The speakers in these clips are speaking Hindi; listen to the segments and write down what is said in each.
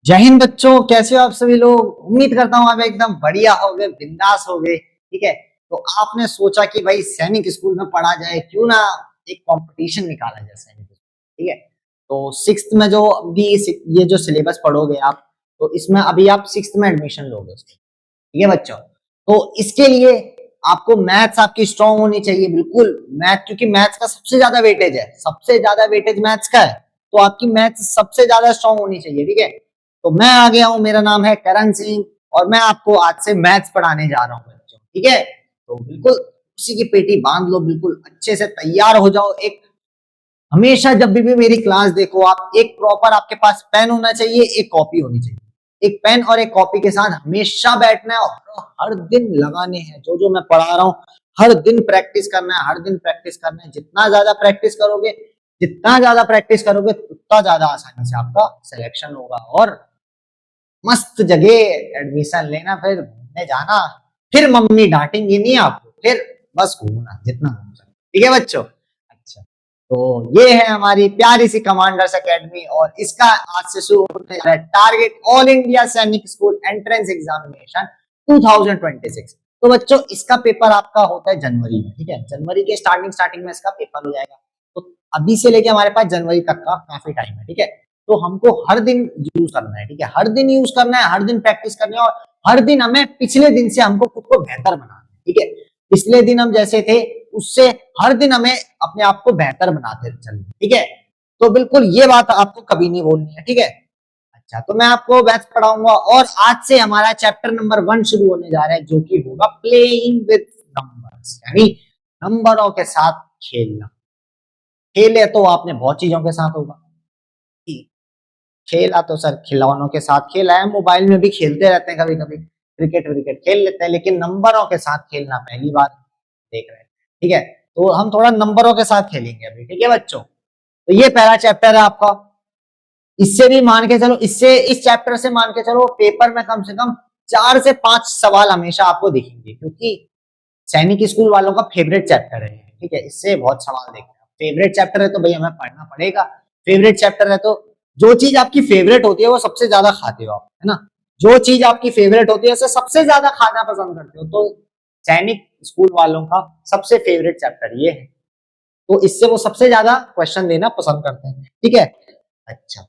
जय हिंद बच्चों, कैसे हो आप सभी लोग। उम्मीद करता हूँ आप एकदम बढ़िया हो गए, बिंदास हो गए। ठीक है, तो आपने सोचा कि भाई सैनिक स्कूल में पढ़ा जाए, क्यों ना एक कंपटीशन निकाला जाए सैनिक स्कूल। ठीक है, तो सिक्स्थ में जो अभी ये जो सिलेबस पढ़ोगे आप, तो इसमें अभी आप सिक्स्थ में एडमिशन लोगे उसके। ठीक है बच्चों, तो इसके लिए आपको मैथ्स आपकी स्ट्रांग होनी चाहिए बिल्कुल। मैथ, क्योंकि मैथ्स का सबसे ज्यादा वेटेज है, सबसे ज्यादा वेटेज मैथ्स का है, तो आपकी मैथ्स सबसे ज्यादा स्ट्रांग होनी चाहिए। ठीक है, तो मैं आ गया हूं, मेरा नाम है करण सिंह और मैं आपको आज से मैथ्स पढ़ाने जा रहा हूं बच्चों। ठीक है, तो बिल्कुल उसी की पेटी बांध लो, बिल्कुल अच्छे से तैयार हो जाओ। एक हमेशा जब भी मेरी क्लास देखो आप, एक प्रॉपर आपके पास पेन होना चाहिए, एक कॉपी होनी चाहिए। एक पेन और एक कॉपी के साथ हमेशा बैठना है और हर दिन लगाने हैं जो जो मैं पढ़ा रहा हूँ। हर दिन प्रैक्टिस करना है, हर दिन प्रैक्टिस करना है। जितना ज्यादा प्रैक्टिस करोगे, जितना ज्यादा प्रैक्टिस करोगे, उतना ज्यादा आसानी से आपका सिलेक्शन होगा और मस्त जगह एडमिशन लेना, फिर घूमने जाना, फिर मम्मी डांटेंगी नहीं आपको, फिर बस घूमना जितना घूम सकते। ठीक है बच्चों। अच्छा, तो ये है हमारी प्यारी सी कमांडर्स एकेडमी और इसका आज से शुरू होने जा रहा है टारगेट ऑल इंडिया सैनिक स्कूल एंट्रेंस एग्जामिनेशन 2026। तो बच्चों इसका पेपर आपका होता है जनवरी में। ठीक है, जनवरी के स्टार्टिंग में इसका पेपर हो जाएगा। तो अभी से लेके हमारे पास जनवरी तक का काफी टाइम है। ठीक है, तो हमको हर दिन यूज करना है। ठीक है, हर दिन यूज करना है, हर दिन प्रैक्टिस करनी है और हर दिन हमें पिछले दिन से हमको खुद को बेहतर बनाना है। ठीक है, पिछले दिन हम जैसे थे उससे हर दिन हमें अपने आप को बेहतर बनाते चलना। ठीक है, तो बिल्कुल ये बात आपको कभी नहीं बोलनी है। ठीक है, अच्छा, तो मैं आपको मैथ्स पढ़ाऊंगा और आज से हमारा चैप्टर नंबर 1 शुरू होने जा रहा है, जो कि होगा प्लेइंग विद नंबर्स, यानी नंबरों के साथ खेलना। खेले तो आपने बहुत चीजों के साथ होगा, खेला तो सर खिलौनों के साथ खेला है, मोबाइल में भी खेलते रहते हैं, कभी कभी क्रिकेट विकेट खेल लेते हैं, लेकिन नंबरों के साथ खेलना पहली बार देख रहे हैं। ठीक है, तो हम थोड़ा नंबरों के साथ खेलेंगे अभी। ठीक है बच्चों, तो ये पहला चैप्टर है आपका। इससे भी मान के चलो, इससे इस चैप्टर से मान के चलो पेपर में कम से कम 4 से 5 सवाल हमेशा आपको दिखेंगे, क्योंकि सैनिक स्कूल वालों का फेवरेट चैप्टर है। ठीक है, इससे बहुत सवाल देखते हैं। फेवरेट चैप्टर है तो भाई हमें पढ़ना पड़ेगा। फेवरेट चैप्टर है तो जो चीज आपकी फेवरेट होती है वो सबसे ज्यादा खाते हो आप, है ना। जो चीज आपकी फेवरेट होती है उसे सबसे ज्यादा खाना पसंद करते हो, तो सैनिक स्कूल वालों का सबसे फेवरेट चैप्टर ये है, तो इससे वो सबसे ज्यादा क्वेश्चन देना पसंद करते हैं। ठीक है, अच्छा,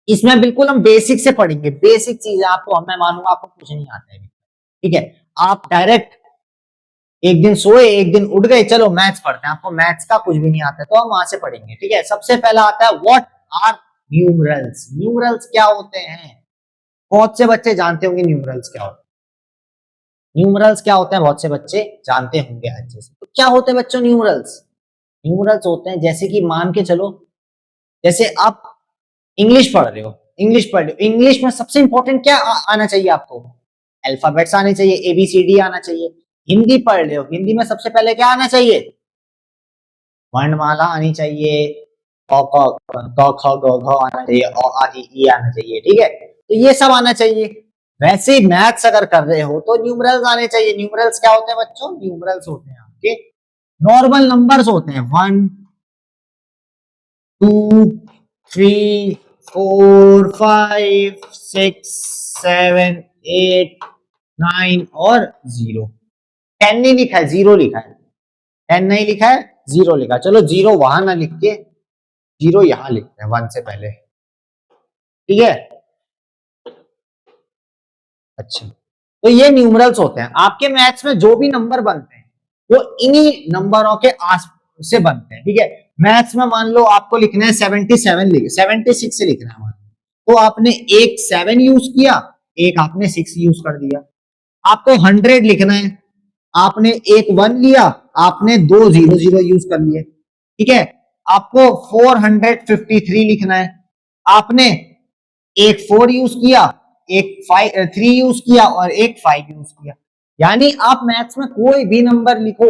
इसमें बिल्कुल हम बेसिक से पढ़ेंगे, बेसिक चीजें आपको, मैं मानूंगा आपको कुछ नहीं आता है। ठीक है, आप डायरेक्ट एक दिन सोए एक दिन उठ गए, चलो मैथ्स पढ़ते हैं, आपको मैथ्स का कुछ भी नहीं आता है तो हम वहां से पढ़ेंगे। ठीक है, सबसे पहला आता है व्हाट आर न्यूमरल्स। न्यूमरल्स क्या होते हैं, बहुत से बच्चे जानते होंगे न्यूमरल्स क्या होते हैं। न्यूमरल्स क्या होते हैं बहुत से बच्चे जानते होंगे अच्छे से। तो क्या होते हैं बच्चों न्यूमरल्स। न्यूमरल्स होते हैं जैसे कि मान के चलो, जैसे आप इंग्लिश पढ़ रहे हो, इंग्लिश पढ़ रहे हो, इंग्लिश में सबसे इंपॉर्टेंट क्या आना चाहिए आपको, अल्फाबेट्स आने चाहिए, एबीसीडी आना चाहिए। हिंदी पढ़ रहे हो, हिंदी में सबसे पहले क्या आना चाहिए, वर्णमाला आनी चाहिए, क ख ग घ आना चाहिए, अ आ इ ई आना चाहिए। ठीक है, तो ये सब आना चाहिए। वैसे ही मैथ्स अगर कर रहे हो तो न्यूमरल्स आने चाहिए। न्यूमरल्स क्या होते हैं बच्चों, न्यूमरल्स होते हैं आपके नॉर्मल नंबर्स होते हैं, 1 2 3 4 5 6 7 8 9 और 0। 10 नहीं लिखा है, 0 लिखा है। 10 नहीं लिखा है, 0 लिखा है। चलो 0 वहां ना लिख के 0 यहां लिखते हैं 1 से पहले। ठीक है, अच्छा, तो ये न्यूमरल्स होते हैं आपके मैथ्स में। जो भी नंबर बनते हैं वो इन्हीं नंबरों के आस से बनते हैं। ठीक है, मैथ्स में मान लो आपको लिखना है 77, 76 से लिखना है मान लो, तो आपने एक 7 यूज किया, एक आपने 6 यूज कर दिया। आपको 100 लिखना है, आपने एक 1 लिया, आपने 2 0 0 यूज कर लिए। ठीक है, आपको 453 लिखना है, आपने एक 4 यूज किया, एक 3 यूज किया और एक 5 यूज किया। यानी आप मैथ्स में कोई भी नंबर लिखो,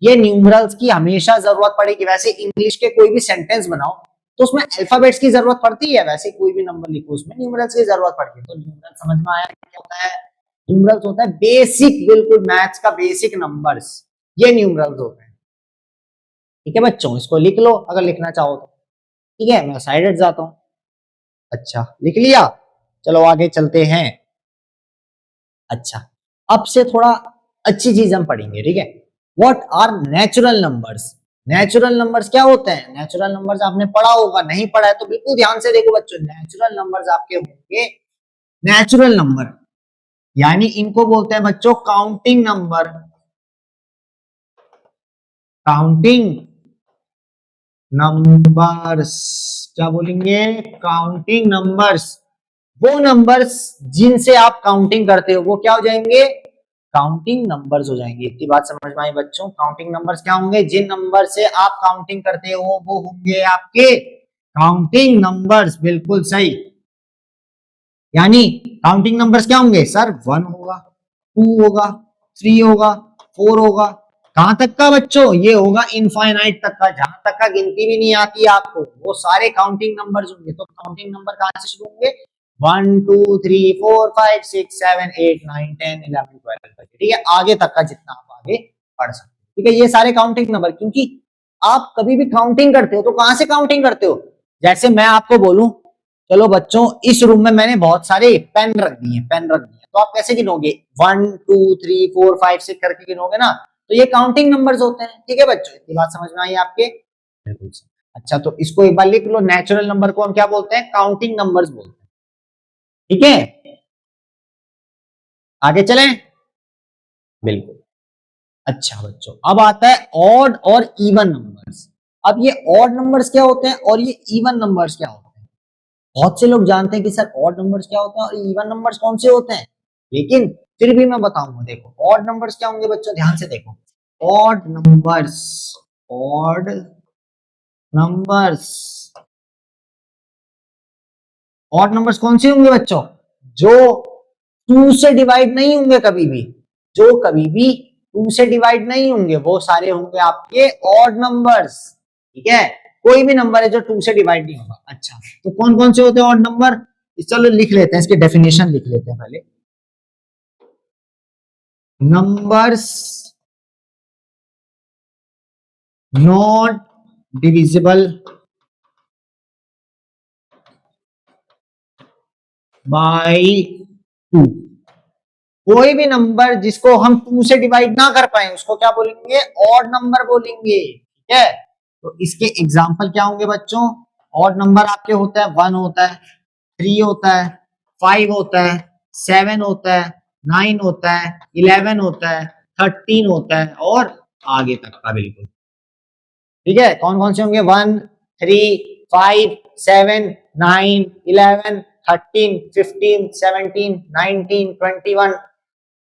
ये न्यूमरल्स की हमेशा जरूरत पड़ेगी। वैसे इंग्लिश के कोई भी सेंटेंस बनाओ तो उसमें अल्फाबेट्स की जरूरत पड़ती है, वैसे कोई भी नंबर लिखो उसमें न्यूमरल्स की जरूरत पड़ती है। तो न्यूमरल समझ में आया क्या होता है। न्यूमरल्स होता है बेसिक, बिल्कुल मैथ्स का बेसिक नंबर्स, ये न्यूमरल्स होते हैं। ठीक है बच्चों, इसको लिख लो अगर लिखना चाहो तो। ठीक है, मैं साइड हट जाता हूं। अच्छा, लिख लिया। चलो आगे चलते हैं। अच्छा, अब से थोड़ा अच्छी चीज हम पढ़ेंगे, ठीक है। What are natural numbers? Natural numbers क्या होते हैं? नेचुरल नंबर्स आपने पढ़ा होगा, नहीं पढ़ा है तो बिल्कुल ध्यान से देखो बच्चों। नेचुरल नंबर्स आपके होंगे, नेचुरल नंबर यानी इनको बोलते हैं बच्चों काउंटिंग नंबर। काउंटिंग नंबर्स क्या बोलेंगे? Counting numbers. वो नंबर्स जिनसे आप काउंटिंग करते हो वो क्या हो जाएंगे? काउंटिंग नंबर्स हो जाएंगे। इतनी बात समझ में आई बच्चों? काउंटिंग नंबर्स क्या होंगे? जिन नंबर से आप काउंटिंग करते हो वो होंगे आपके काउंटिंग नंबर्स। बिल्कुल सही। यानी काउंटिंग नंबर्स क्या होंगे सर? 1 होगा, 2 होगा, 3 होगा, 4 होगा। कहां तक का बच्चों? ये होगा इनफाइनाइट तक का, जहां तक का गिनती भी नहीं आती है आपको, वो सारे काउंटिंग नंबर्स होंगे। तो काउंटिंग नंबर कहां से शुरू होंगे? 1 2 3 4 5 6 7 8 9 10 11 12 तक, ठीक है, आगे तक का जितना आप आगे पढ़ सकते हो, ठीक है। ये सारे काउंटिंग नंबर, क्योंकि आप कभी भी काउंटिंग करते हो तो कहां से काउंटिंग करते हो? जैसे मैं आपको बोलूं, चलो बच्चों इस रूम में मैंने बहुत सारे पेन रख दिए, पेन रख दिए, तो आप कैसे गिनोगे? 1 2 3 4 5 6 करके गिनोगे ना। तो ये काउंटिंग नंबर्स होते हैं, ठीक है बच्चों। इतनी बात समझ में आई आपके? बिल्कुल। अच्छा, तो इसको एक बार लिख लो, नेचुरल नंबर को हम क्या बोलते हैं? काउंटिंग नंबर्स बोलते हैं, ठीक है। आगे चलें? बिल्कुल। अच्छा बच्चों, अब आता है ऑड और इवन नंबर्स। अब ये ऑड नंबर्स क्या होते हैं और ये इवन नंबर्स क्या होते हैं? बहुत से लोग जानते हैं कि सर ऑड नंबर्स क्या होते हैं और इवन नंबर्स कौन से होते हैं, लेकिन फिर भी मैं बताऊंगा। देखो ऑड नंबर्स क्या होंगे बच्चों, ध्यान से देखो। Odd numbers, odd numbers, odd numbers कौन से होंगे बच्चों? जो 2 से डिवाइड नहीं होंगे कभी भी, जो कभी भी 2 से डिवाइड नहीं होंगे, वो सारे होंगे आपके ऑड नंबर्स, ठीक है। कोई भी नंबर है जो 2 से डिवाइड नहीं होगा। अच्छा, तो कौन कौन से होते हैं ऑड नंबर? चलो लिख लेते हैं, इसकी डेफिनेशन लिख लेते हैं पहले। Numbers not divisible by 2। कोई भी नंबर जिसको हम 2 से डिवाइड ना कर पाए उसको क्या बोलेंगे? ऑड नंबर बोलेंगे, ठीक है। तो इसके एग्जाम्पल क्या होंगे बच्चों? ऑड नंबर आपके होता है 1 होता है, 3 होता है, 5 होता है, 7 होता है, 9 होता है, 11 होता है, 13 होता है और आगे तक का, बिल्कुल ठीक है। कौन कौन से होंगे? 1 3 5 7 9 11 13 15 17 19 21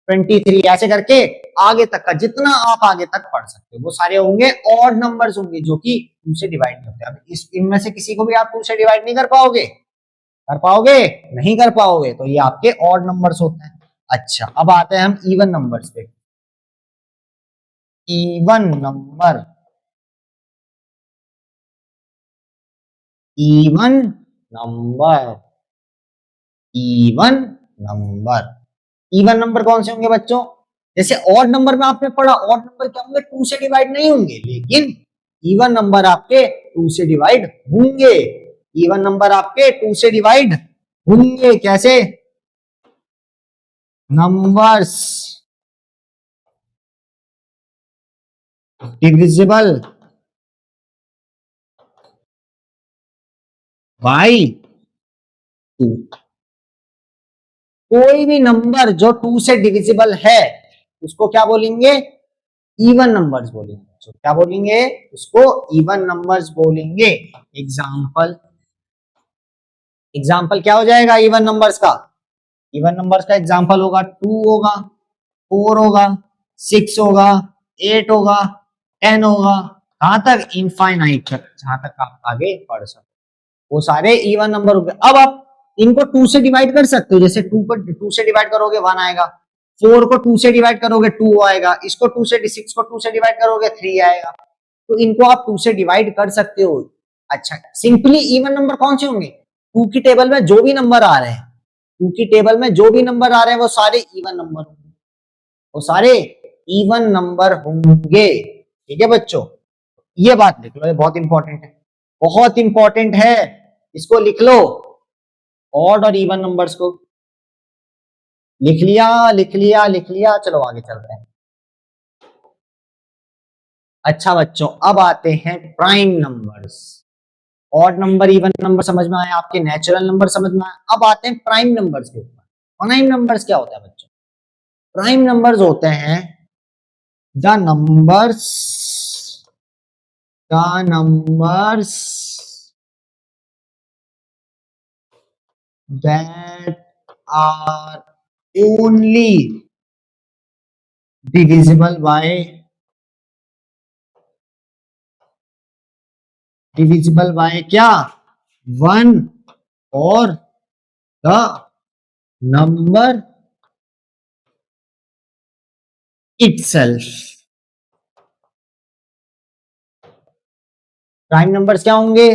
23, ऐसे करके आगे तक का जितना आप आगे तक पढ़ सकते हो वो सारे होंगे ऑड नंबर्स होंगे, जो कि 2 से डिवाइड नहीं होते। अब इस इनमें से किसी को भी आप 2 से डिवाइड नहीं कर पाओगे, कर पाओगे? नहीं कर पाओगे, तो ये आपके ऑड नंबर्स होते हैं। अच्छा, अब आते हैं हम इवन नंबर्स पे। Even number, even number, even number, even number कौन से होंगे बच्चों? जैसे ऑड नंबर में आपने पढ़ा, ऑड नंबर क्या होंगे? 2 से डिवाइड नहीं होंगे, लेकिन इवन नंबर आपके 2 से डिवाइड होंगे। इवन नंबर आपके 2 से डिवाइड होंगे, कैसे? Numbers divisible by 2। कोई भी नंबर जो 2 से डिविजिबल है उसको क्या बोलेंगे? इवन नंबर्स बोलेंगे। तो क्या बोलेंगे उसको? इवन नंबर्स बोलेंगे। एग्जाम्पल, एग्जाम्पल क्या हो जाएगा इवन नंबर्स का? इवन नंबर्स का एग्जाम्पल होगा 2 होगा, 4 होगा, 6 होगा, 8 होगा, 10 होगा, कहां तक? इनफाइनाइट तक, जहां तक आप आगे पढ़ सकते, वो सारे इवन नंबर हो गए। अब आप इनको 2 से डिवाइड कर सकते हो, जैसे 2 को 2 से डिवाइड करोगे 1 आएगा, 4 को 2 से डिवाइड करोगे 2 आएगा, इसको 2 से 6 को 2 से डिवाइड करोगे 3 आएगा। तो इनको आप 2 से डिवाइड कर सकते हो। अच्छा, सिंपली इवन नंबर कौन से होंगे? 2 की टेबल में जो भी नंबर आ रहे हैं, 2 की टेबल में जो भी नंबर आ रहे हैं वो सारे इवन नंबर होंगे, वो सारे इवन नंबर होंगे, ठीक है बच्चों। ये बात लिख लो, ये बहुत इंपॉर्टेंट है, बहुत इंपॉर्टेंट है, इसको लिख लो। ऑड और इवन नंबर्स को। लिख लिया लिख लिया लिख लिया, चलो आगे चलते हैं। अच्छा बच्चों, अब आते हैं prime numbers. Odd number even number समझ में आया, आपके नेचुरल नंबर समझ में आया। अब आते हैं प्राइम नंबर्स के ऊपर। प्राइम नंबर्स क्या होता है बच्चों? प्राइम नंबर्स होते हैं the numbers that are only divisible by क्या? वन और the number itself। Prime numbers क्या होंगे?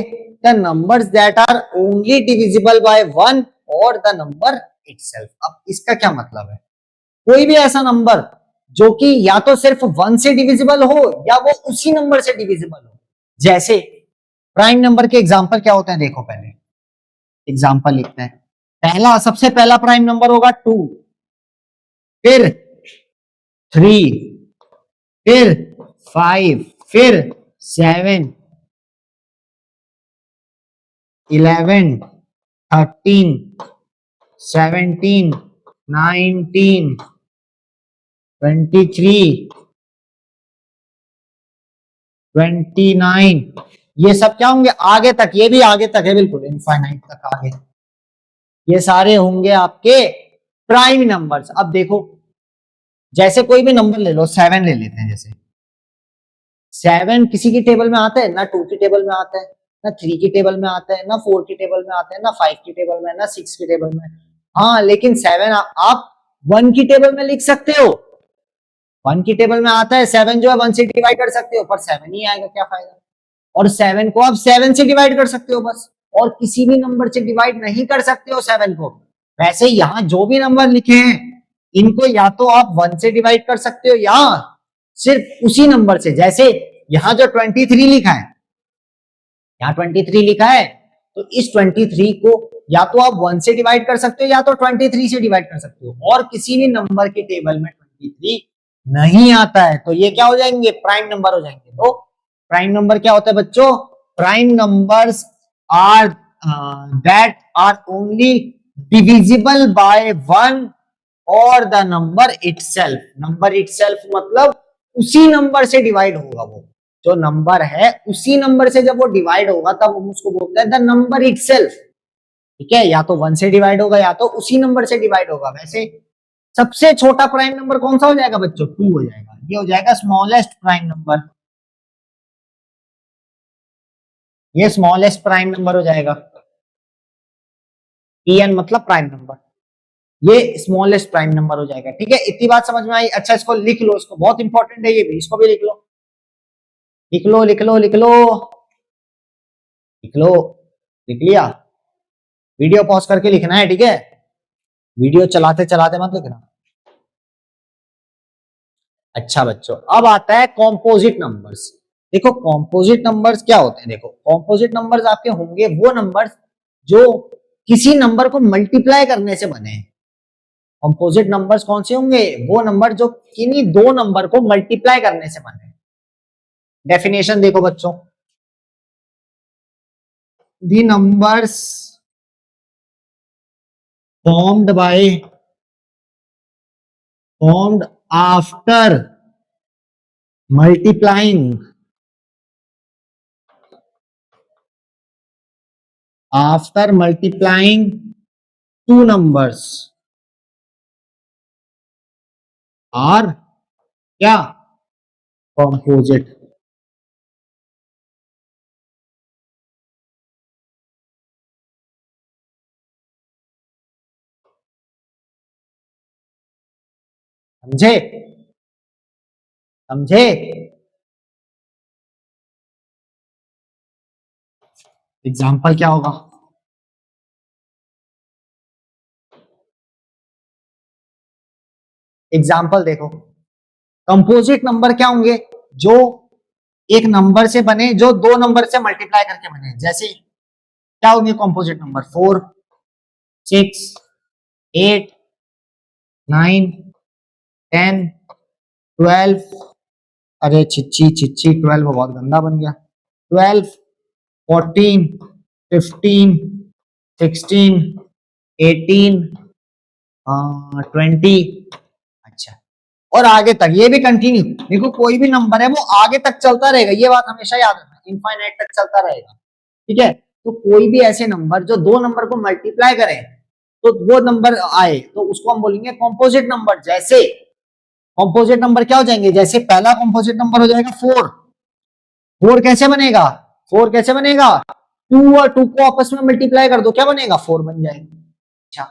The numbers that are only divisible by one और द नंबर इटसेल्फ। अब इसका क्या मतलब है? कोई भी ऐसा नंबर जो कि या तो सिर्फ वन से डिविजिबल हो या वो उसी नंबर से डिविजिबल हो। जैसे प्राइम नंबर के एग्जांपल क्या होते हैं, देखो पहले एग्जांपल लिखते हैं। पहला, सबसे पहला प्राइम नंबर होगा 2, फिर 3, फिर 5, फिर 7, 11, 13, 17, 19, 23, 29। ये सब क्या होंगे? आगे तक, ये भी आगे तक है, बिल्कुल इनफाइनाइट तक आगे, ये सारे होंगे आपके प्राइम नंबर्स। अब देखो, जैसे कोई भी नंबर ले लो, 7 ले लेते हैं। जैसे 7 किसी की टेबल में आता है ना, 2 की टेबल में आता है ना, 3 की टेबल में आता है ना, 4 की टेबल में आता है ना, 5 की टेबल में ना, 6 की टेबल में। हाँ, लेकिन 7 आप 1 की टेबल में लिख सकते हो। 1 की टेबल में आता है 7, जो है 1 से डिवाइड कर सकते हो, पर 7 ही आएगा, क्या फायदा? और 7 को आप 7 से डिवाइड कर सकते हो बस, और किसी भी नंबर से डिवाइड नहीं कर सकते हो 7 को। वैसे यहां जो भी नंबर लिखे हैं, इनको या तो आप 1 से डिवाइड कर सकते हो या सिर्फ उसी नंबर से। जैसे यहां जो 23 लिखा है, यहां 23 लिखा है, तो इस 23 को या तो आप 1 से डिवाइड कर सकते हो या तो 23 से डिवाइड कर सकते हो, और किसी भी नंबर के टेबल में 23 नहीं आता है, तो ये क्या हो जाएंगे? प्राइम नंबर हो जाएंगे। तो प्राइम नंबर क्या होता है बच्चों? Prime numbers are that are only divisible by one और the number itself. Number itself मतलब उसी नंबर से डिवाइड होगा, वो जो नंबर है उसी नंबर से जब वो डिवाइड होगा तब हम उसको बोलते हैं द नंबर इटसेल्फ। ठीक है, या तो 1 से डिवाइड होगा या तो उसी नंबर से डिवाइड होगा। वैसे सबसे छोटा प्राइम नंबर कौन सा हो जाएगा बच्चों? 2 हो जाएगा। ये हो जाएगा स्मॉलेस्ट प्राइम नंबर, ये स्मॉलेस्ट प्राइम नंबर हो जाएगा। Pn मतलब प्राइम नंबर, ये स्मॉलेस्ट प्राइम नंबर हो जाएगा। ठीक है, इतनी बात समझ में आई? अच्छा, इसको लिख लो, इसको बहुत इंपॉर्टेंट है ये भी, इसको भी लिख लो, लिख लो लिख लो लिख लो लिख लो। लिख लिया? वीडियो पॉज करके लिखना है, ठीक है? वीडियो चलाते चलाते मत लिखना। अच्छा बच्चों, अब आता है कॉम्पोजिट नंबर्स। देखो कॉम्पोजिट नंबर्स क्या होते हैं? देखो कॉम्पोजिट नंबर्स आपके होंगे वो नंबर्स जो किसी नंबर को मल्टीप्लाई करने से बने हैं। कॉम्पोजिट नंबर्स कौन से होंगे? वो नंबर जो किन्हीं दो नंबर को मल्टीप्लाई करने से बने। डेफिनेशन देखो बच्चों, the numbers formed after multiplying two numbers are क्या? composite। समझे? समझे? एग्जाम्पल क्या होगा? एग्जाम्पल देखो, कंपोजिट नंबर क्या होंगे? जो एक नंबर से बने, जो दो नंबर से मल्टीप्लाई करके बने। जैसे क्या होंगे कंपोजिट नंबर? 4, 6, 8, 9, 10, 12, अरे छिच्ची छिच्ची 12 बहुत गंदा बन गया, 12, 14, 15, 16, 18, 20। अच्छा, और आगे तक ये भी कंटिन्यू, देखो कोई भी नंबर है वो आगे तक चलता रहेगा, ये बात हमेशा याद रखना, इनफाइनाइट तक चलता रहेगा, ठीक है। तो कोई भी ऐसे नंबर जो दो नंबर को मल्टीप्लाई करे तो वो नंबर आए तो उसको हम बोलेंगे कॉम्पोजिट नंबर। जैसे कॉम्पोजिट नंबर क्या हो जाएंगे, जैसे पहला कॉम्पोजिट नंबर हो जाएगा 4। 4 कैसे बनेगा, 4 कैसे बनेगा, 2 और 2 को आपस में मल्टीप्लाई कर दो, क्या बनेगा, 4 बन जाएगा। अच्छा,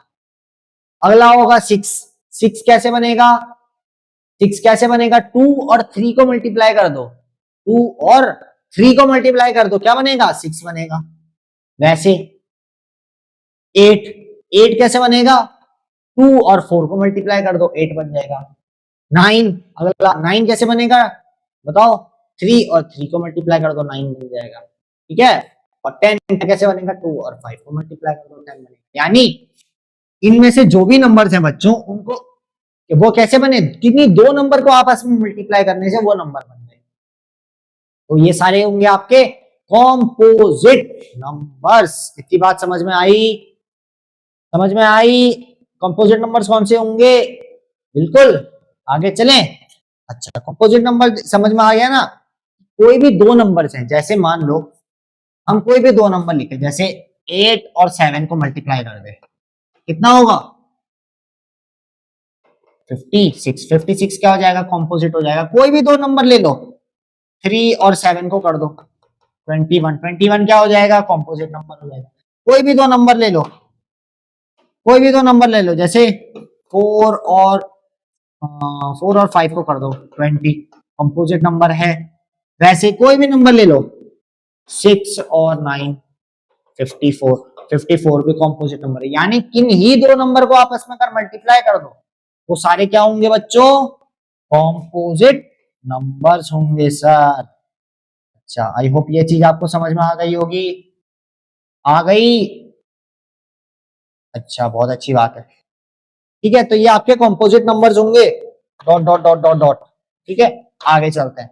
अगला होगा 6। 6 कैसे बनेगा, 6 कैसे बनेगा, 2 और 3 को मल्टीप्लाई कर दो, 2 और 3 को मल्टीप्लाई कर दो, क्या बनेगा, 6 बनेगा। वैसे 8, 8 कैसे बनेगा, 2 और 4 को मल्टीप्लाई कर दो, 8 बन जाएगा। 9, अगला 9 कैसे बनेगा बताओ, 3 और 3 को मल्टीप्लाई कर दो, 9 बन जाएगा, ठीक है। और 10 कैसे बनेगा, 2 और 5 को मल्टीप्लाई कर दो, 10 बनेगा। यानी इनमें से जो भी नंबर्स हैं बच्चों, उनको वो कैसे बने, किन्हीं दो नंबर को आपस में मल्टीप्लाई करने से वो नंबर बन गए। तो ये सारे होंगे आपके कॉम्पोजिट नंबर्स। इतनी बात समझ में आई, समझ में आई। कंपोजिट नंबर्स कौन से होंगे, बिल्कुल। आगे चलें। अच्छा, कंपोजिट नंबर समझ में आ गया ना। कोई भी दो नंबर्स हैं, जैसे मान लो हम कोई भी दो नंबर लिखे, जैसे 8 और 7 को मल्टीप्लाई कर दे, कितना होगा, 56। 56 क्या हो जाएगा, कॉम्पोजिट हो जाएगा। कोई भी दो नंबर ले लो, 3 और 7 को कर दो, 21। 21 क्या हो जाएगा, कॉम्पोजिट नंबर हो जाएगा। कोई भी दो नंबर ले लो, कोई भी दो नंबर ले लो, जैसे 4 और 5 को कर दो 20, कंपोजिट नंबर है। वैसे कोई भी नंबर ले लो, 6 और 9 54, 54 भी कंपोजिट नंबर है। यानी किन ही दो नंबर को आपस में कर मल्टीप्लाई कर दो, वो सारे क्या होंगे बच्चों, कंपोजिट नंबर्स होंगे सर। अच्छा, आई होप ये चीज आपको समझ में आ गई होगी, आ गई। अच्छा, बहुत अच्छी बात है, ठीक है। तो ये आपके कंपोजिट नंबर्स होंगे, dot dot dot dot dot, ठीक है। आगे चलते हैं।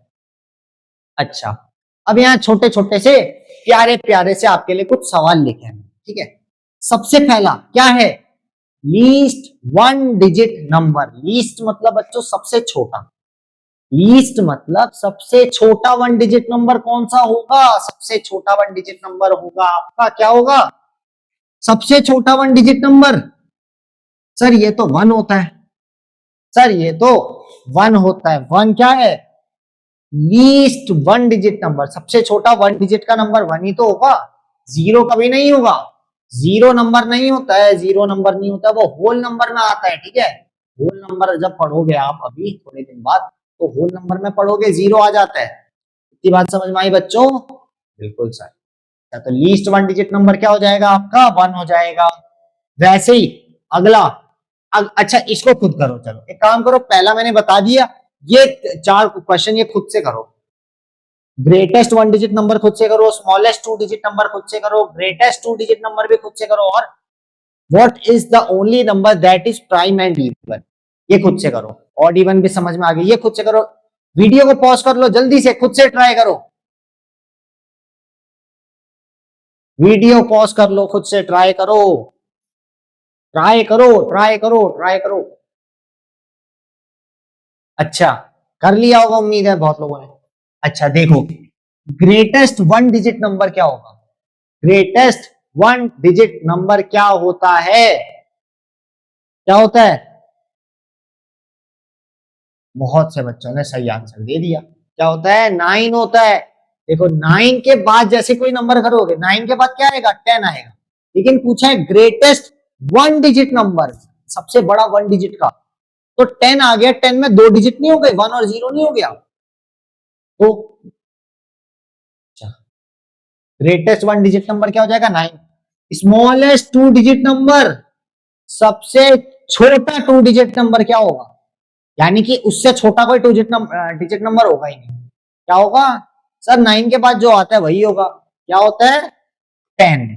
अच्छा, अब यहाँ छोटे छोटे से प्यारे प्यारे से आपके लिए कुछ सवाल लिखे हैं, ठीक है। सबसे पहला क्या है, least one digit number. Least मतलब बच्चों सबसे छोटा, लीस्ट मतलब सबसे छोटा वन डिजिट नंबर कौन सा होगा, सबसे छोटा वन डिजिट नंबर होगा आपका, क्या होगा, सबसे छोटा वन डिजिट नंबर। सर ये तो 1 होता है, सर ये तो 1 होता है। 1 क्या है, लीस्ट वन डिजिट नंबर, सबसे छोटा वन डिजिट का नंबर 1 ही तो होगा, 0 कभी नहीं होगा। 0 नंबर नहीं होता है, 0 नंबर नहीं होता, वो होल नंबर में आता है, ठीक है। होल नंबर जब पढ़ोगे आप अभी थोड़े दिन बाद, तो होल नंबर में पढ़ोगे 0 आ जाता है। इतनी बात समझ में आई बच्चों, बिल्कुल सर। तो लीस्ट वन डिजिट नंबर क्या हो जाएगा आपका, 1 हो जाएगा। वैसे ही अगला, अच्छा इसको खुद करो, चलो एक काम करो, पहला मैंने बता दिया, ये 4 क्वेश्चन ये खुद से करो। ग्रेटेस्ट वन डिजिट नंबर खुद से करो, स्मॉलेस्ट टू डिजिट नंबर खुद से करो, ग्रेटेस्ट टू डिजिट नंबर भी खुद से करो, और what is the only number that is prime and even, ये खुद से करो। ऑड इवन भी समझ में आ गई, ये खुद से करो। वीडियो को पॉज कर लो, जल्दी से खुद से ट्राई करो, वीडियो पॉज कर लो, खुद से ट्राई करो, ट्राई करो ट्राई करो ट्राई करो। अच्छा, कर लिया होगा उम्मीद है बहुत लोगों ने। अच्छा देखो, ग्रेटेस्ट वन डिजिट नंबर क्या होगा, ग्रेटेस्ट वन डिजिट नंबर क्या होता है, क्या होता है, बहुत से बच्चों ने सही आंसर दे दिया, क्या होता है, 9 होता है। देखो 9 के बाद जैसे कोई नंबर करोगे, 9 के बाद क्या आएगा, 10 आएगा। लेकिन पूछा है ग्रेटेस्ट वन डिजिट नंबर, सबसे बड़ा वन डिजिट का, तो 10 आ गया। 10 में 2 डिजिट नहीं हो गए, 1 और 0 नहीं हो गया, तो ग्रेटेस्ट वन डिजिट नंबर क्या हो जाएगा, 9। स्मॉलेस्ट टू डिजिट नंबर, सबसे छोटा टू डिजिट नंबर क्या होगा, यानी कि उससे छोटा कोई डिजिट नंबर होगा ही नहीं, क्या होगा सर, 9 के बाद जो आता है वही होगा, क्या होता है, 10।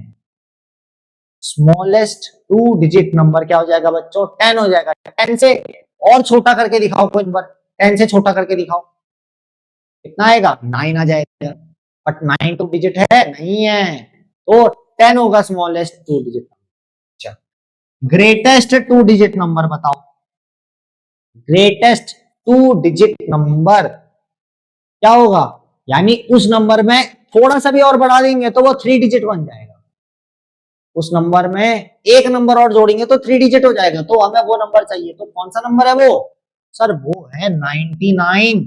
स्मॉलेस्ट टू डिजिट नंबर क्या हो जाएगा बच्चों? 10 हो जाएगा। 10 से और छोटा करके दिखाओ कोई नंबर, 10 से छोटा करके दिखाओ, कितना आएगा? 9 आ जाएगा। बट 9 टू डिजिट है नहीं है, तो 10 होगा स्मॉलेस्ट टू डिजिट। अच्छा, ग्रेटेस्ट टू डिजिट नंबर बताओ, ग्रेटेस्ट टू डिजिट नंबर क्या होगा? यानी उस नंबर में थोड़ा सा भी और बढ़ा देंगे तो वो 3 डिजिट बन जाएगा, उस नंबर में एक नंबर और जोड़ेंगे तो 3 डिजिट हो जाएगा, तो हमें वो नंबर चाहिए। तो कौन सा नंबर है वो? सर वो है 99।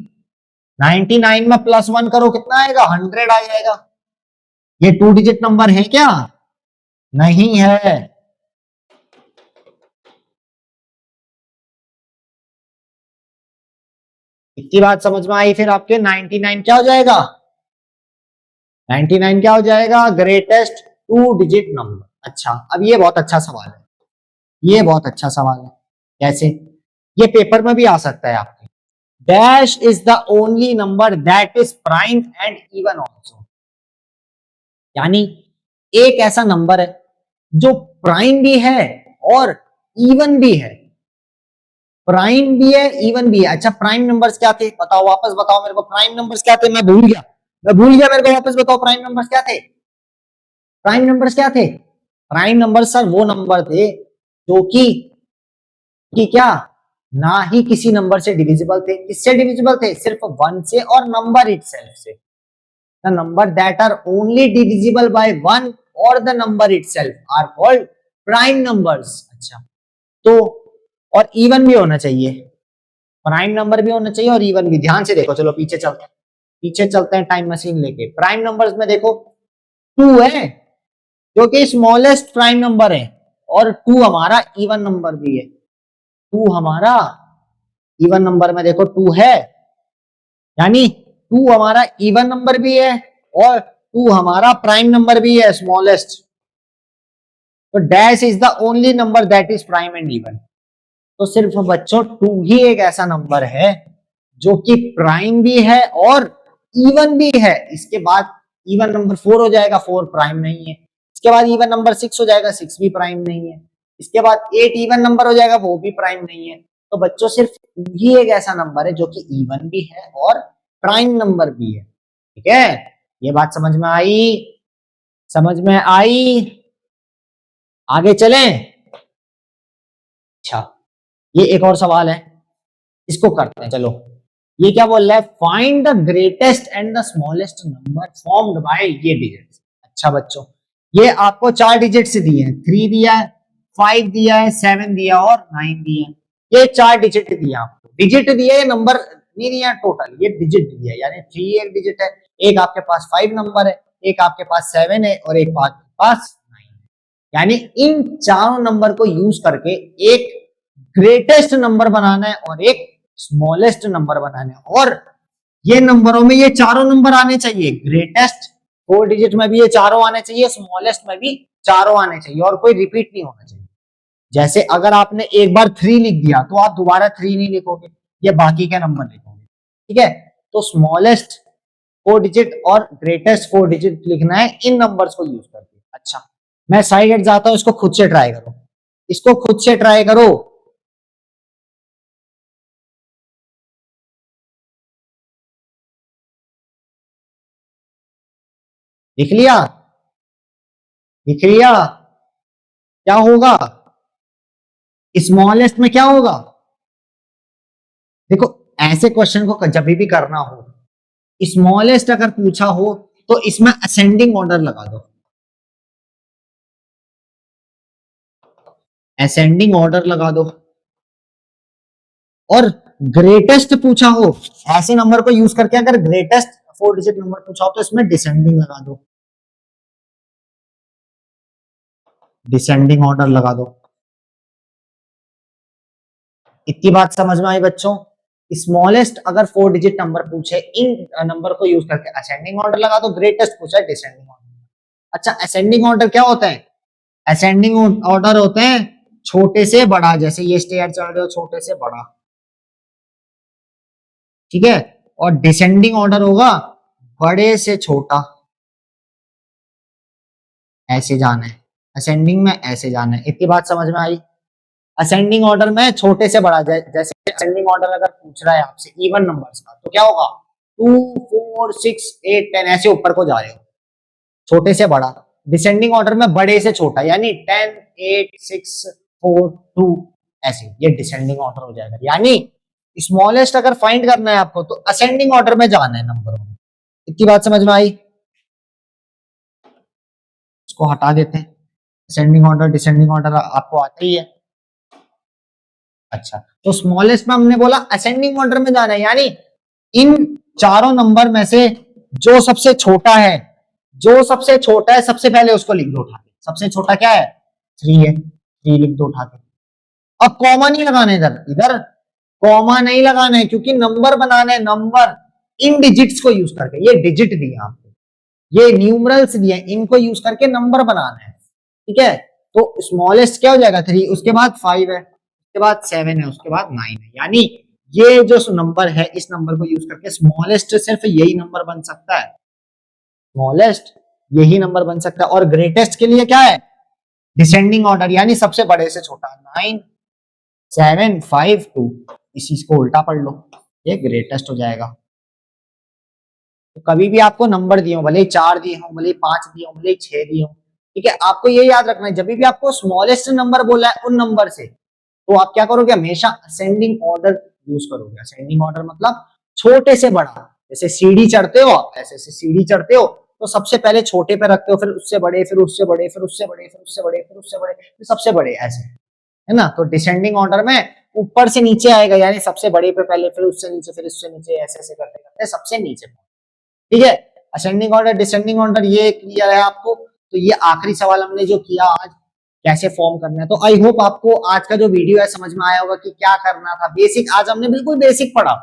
99 में +1 करो कितना आएगा? 100 आ जाएगा। ये टू डिजिट नंबर है क्या? नहीं है। इतनी बात समझ में आई फिर आपके? 99 क्या हो जाएगा? 99 क्या हो जाएगा? Greatest two digit number. अच्छा, अब ये बहुत अच्छा सवाल है, ये बहुत अच्छा सवाल है। कैसे? ये पेपर में भी आ सकता है आपके। Dash is the only number that is prime and even also. यानी एक ऐसा नंबर है जो प्राइम भी है और इवन भी है। प्राइम भी है, इवन भी है। अच्छा, प्राइम नंबर्स क्या थे बताओ, वापस बताओ मेरे को, प्राइम नंबर्स क्या थे? मैं भूल गया, मैं भूल गया, मेरे को वापस बताओ प्राइम नंबर्स क्या थे? प्राइम नंबर्स क्या थे? प्राइम नंबर सर वो नंबर थे जो कि क्या, ना ही किसी नंबर से डिविजिबल थे। किससे डिविजिबल थे? सिर्फ 1 से और नंबर इटसेल्फ से। The number that are only divisible by 1 और the number itself are called prime numbers. अच्छा, तो और इवन भी होना चाहिए, प्राइम नंबर भी होना चाहिए और इवन भी। ध्यान से देखो, चलो पीछे चलते हैं, पीछे चलते हैं टाइम मशीन लेके। प्राइम नंबर्स में देखो 2 है जो कि स्मॉलेस्ट प्राइम नंबर है, और 2 हमारा इवन नंबर भी है। 2 हमारा इवन नंबर में देखो 2 है, यानी 2 हमारा इवन नंबर भी है और 2 हमारा प्राइम नंबर भी है, स्मॉलेस्ट। तो dash is the only number that is prime and even. तो सिर्फ बच्चों 2 ही एक ऐसा नंबर है जो कि प्राइम भी है और इवन भी है। इसके बाद इवन नंबर 4 हो जाएगा, 4 प्राइम नहीं है। इसके बाद इवन नंबर 6 हो जाएगा, 6 भी प्राइम नहीं है। इसके बाद 8 इवन नंबर हो जाएगा, वो भी प्राइम नहीं है। तो बच्चों सिर्फ 2 ही एक ऐसा नंबर है जो कि इवन भी है और प्राइम नंबर भी है। ठीक है, ये बात समझ में आई? समझ में आई? आगे चलें। अच्छा, ये एक और सवाल है, इसको करते हैं चलो। ये क्या बोल रहा है? Find the greatest and the smallest number formed by ये डिजिट्स। अच्छा बच्चों, ये आपको 4 डिजिट से दिए हैं, 3 दिया है, 5 दिया है, 7 दिया और 9 दिया है। ये 4 डिजिट दिया आपको, डिजिट दिया है, नंबर नहीं दिया टोटल, ये डिजिट दिया है। यानी 3 एक डिजिट है, एक आपके पास 5 नंबर है, एक आपके पास 7 है और एक आपके पास 9 है। यानी इन चारों नंबर को यूज करके एक ग्रेटेस्ट नंबर बनाना है और एक स्मॉलेस्ट नंबर बनाना है। और ये नंबरों में ये चारों नंबर आने चाहिए, ग्रेटेस्ट 4 डिजिट में भी ये चारों आने चाहिए, स्मॉलेस्ट में भी चारों आने चाहिए, और कोई रिपीट नहीं होना चाहिए। जैसे अगर आपने एक बार 3 लिख दिया तो आप दोबारा 3 नहीं लिखोगे, ये बाकी के नंबर लिखोगे। ठीक है, तो स्मॉलेस्ट 4 डिजिट और ग्रेटेस्ट 4 डिजिट लिखना है इन नंबर्स को यूज करके। अच्छा, मैं साइड हट जाता हूं, इसको खुद से ट्राई करो, इसको खुद से ट्राई करो। लिख लिया? लिख लिया? क्या होगा स्मॉलेस्ट में? क्या होगा? देखो, ऐसे क्वेश्चन को जब भी करना हो, स्मॉलेस्ट अगर पूछा हो तो इसमें असेंडिंग ऑर्डर लगा दो, असेंडिंग ऑर्डर लगा दो। और ग्रेटेस्ट पूछा हो, ऐसे नंबर को यूज करके अगर ग्रेटेस्ट 4 डिजिट नंबर पूछा हो तो इसमें डिसेंडिंग लगा दो, डिसेंडिंग ऑर्डर लगा दो। इतनी बात समझ में आई बच्चों? स्मॉलेस्ट अगर 4 डिजिट नंबर पूछे, इन नंबर को यूज करके असेंडिंग ऑर्डर लगा दो, ग्रेटेस्ट पूछा है डिसेंडिंग ऑर्डर। अच्छा, असेंडिंग ऑर्डर क्या होता है? असेंडिंग ऑर्डर होते हैं छोटे से बड़ा, जैसे ये स्टेयर चल रहे हो छोटे से बड़ा, ठीक है। और डिसेंडिंग ऑर्डर होगा बड़े से छोटा, ऐसे जाना है। असेंडिंग में ऐसे जाना है, इतनी बात समझ में आई। असेंडिंग ऑर्डर में छोटे से बड़ा, जैसे असेंडिंग ऑर्डर अगर पूछ रहा है आपसे इवन नंबर्स का तो क्या होगा, 2 4 6 8 10 ऐसे ऊपर को जा रहे हो, छोटे से बड़ा। डिसेंडिंग ऑर्डर में बड़े से छोटा, यानी 10 8 6 4 2 ऐसे, ये डिसेंडिंग ऑर्डर हो जाएगा। यानी स्मॉलेस्ट अगर फाइंड करना है आपको तो असेंडिंग ऑर्डर में जाना है नंबरों में। इतनी बात समझ में आई। इसको हटा देते हैं, असेंडिंग ऑर्डर डिसेंडिंग ऑर्डर आपको आता ही है। अच्छा, तो स्मॉलेस्ट में हमने बोला असेंडिंग ऑर्डर में जाना है, यानी इन चारों नंबर में से जो सबसे छोटा है, जो सबसे छोटा है सबसे पहले उसको लिख दो उठा के। सबसे छोटा क्या है, 3 है, 3 लिख दो उठा के। अब कॉमा नहीं लगाना है, इधर इधर कॉमा नहीं लगाना है, क्योंकि नंबर बनाना है, नंबर इन डिजिट्स को यूज करके। ये डिजिट दिए आपको, ये न्यूमरल्स दिए, इनको यूज करके नंबर बनाना है, ठीक है। तो स्मॉलेस्ट क्या हो जाएगा, 3, उसके बाद 5 है, उसके बाद 7 है, उसके बाद 9 है। यानी ये जो नंबर है, इस नंबर को यूज करके स्मॉलेस्ट सिर्फ यही नंबर बन सकता है, स्मॉलेस्ट यही नंबर बन सकता है। और ग्रेटेस्ट के लिए क्या है, डिसेंडिंग ऑर्डर, यानी सबसे बड़े से छोटा, 9 7 5 2, इसी को उल्टा पढ़ लो, ये ग्रेटेस्ट हो जाएगा। तो कभी भी आपको नंबर दिए हो, भले ही 4 दिए हो, भले ही 5 दिए हो, भले ही 6 दिए हो, ठीक है, आपको ये याद रखना है, जब भी आपको स्मॉलेस्ट नंबर बोला है उन नंबर से, तो आप क्या करोगे, हमेशा असेंडिंग ऑर्डर यूज करोगे। असेंडिंग ऑर्डर मतलब छोटे से बड़ा, जैसे सीढ़ी चढ़ते हो आप, ऐसे ऐसे सीढ़ी चढ़ते हो तो सबसे पहले छोटे पे रखते हो, फिर उससे बड़े, फिर उससे बड़े, फिर उससे बड़े, फिर उससे बड़े, फिर उससे बड़े, फिर सबसे बड़े, ऐसे, है ना। तो डिसेंडिंग ऑर्डर में ऊपर से नीचे आएगा, यानी सबसे बड़े पे पहले, फिर उससे नीचे, फिर उससे नीचे, ऐसे ऐसे करते करते सबसे नीचे, ठीक है। असेंडिंग ऑर्डर डिसेंडिंग ऑर्डर, ये क्लियर है आपको। तो ये आखिरी सवाल हमने जो किया आज, कैसे फॉर्म करना है। तो आई होप आपको आज का जो वीडियो है समझ में आया होगा कि क्या करना था। बेसिक आज हमने बिल्कुल बेसिक पढ़ा।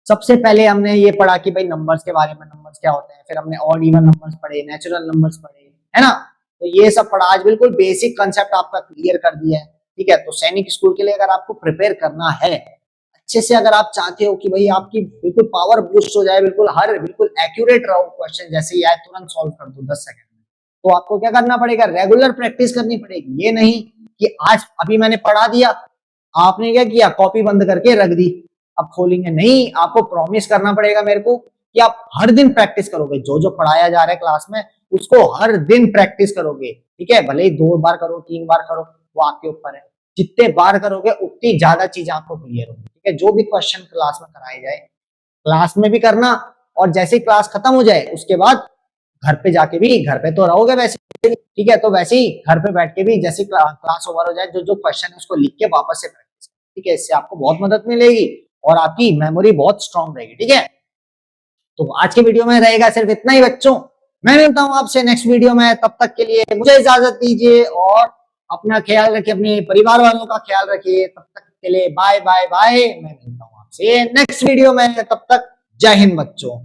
सबसे पहले हमने ये पढ़ा कि भाई नंबर्स के बारे में, नंबर्स क्या होते हैं, फिर हमने ऑड इवन नंबर्स पढ़े, नेचुरल नंबर्स पढ़े, है ना। तो ये सब पढ़ा आज, बिल्कुल बेसिक कंसेप्ट आपका क्लियर कर दिया है, ठीक है। तो सैनिक स्कूल के लिए अगर आपको प्रिपेयर करना है अच्छे से, अगर आप चाहते हो कि भाई आपकी बिल्कुल पावर बूस्ट हो जाए, बिल्कुल एक्यूरेट रहो, क्वेश्चन जैसे ही आए तुरंत सॉल्व कर दो 10 सेकंड में, तो आपको क्या करना पड़ेगा, रेगुलर प्रैक्टिस करनी पड़ेगी। ये नहीं कि आज अभी मैंने पढ़ा दिया, आपने क्या किया, कॉपी बंद करके रख दी, अब खोलेंगे नहीं। आपको प्रॉमिस करना पड़ेगा मेरे को कि आप हर दिन प्रैक्टिस करोगे, जो जो पढ़ाया जा रहा है क्लास में उसको हर दिन प्रैक्टिस करोगे, ठीक है। भले ही 2 बार करो, 3 बार करो, वो आपके ऊपर है। जितने बार करोगे उतनी ज्यादा चीजें आपको क्लियर होगी, ठीक है। जो भी क्वेश्चन क्लास में कराए जाए, क्लास में भी करना, और जैसे ही क्लास खत्म हो जाए उसके बाद घर पे जाके भी, घर पे तो रहोगे वैसे, ठीक है, तो वैसे ही घर पे बैठ के भी जैसे क्लास ओवर हो जाए, जो जो क्वेश्चन है उसको लिख के वापस से प्रैक्टिस, ठीक है। इससे आपको बहुत मदद मिलेगी और आपकी मेमोरी बहुत स्ट्रांग रहेगी, ठीक है। तो आज के वीडियो में रहेगा सिर्फ इतना ही बच्चों। मैं मिलता हूं आपसे नेक्स्ट वीडियो में, तब तक के लिए मुझे इजाजत दीजिए और अपना ख्याल रखिए, अपने परिवार वालों का ख्याल रखिए। तब तक के लिए बाय बाय बाय। मैं मिलता हूं आपसे नेक्स्ट वीडियो में, तब तक जय हिंद बच्चों।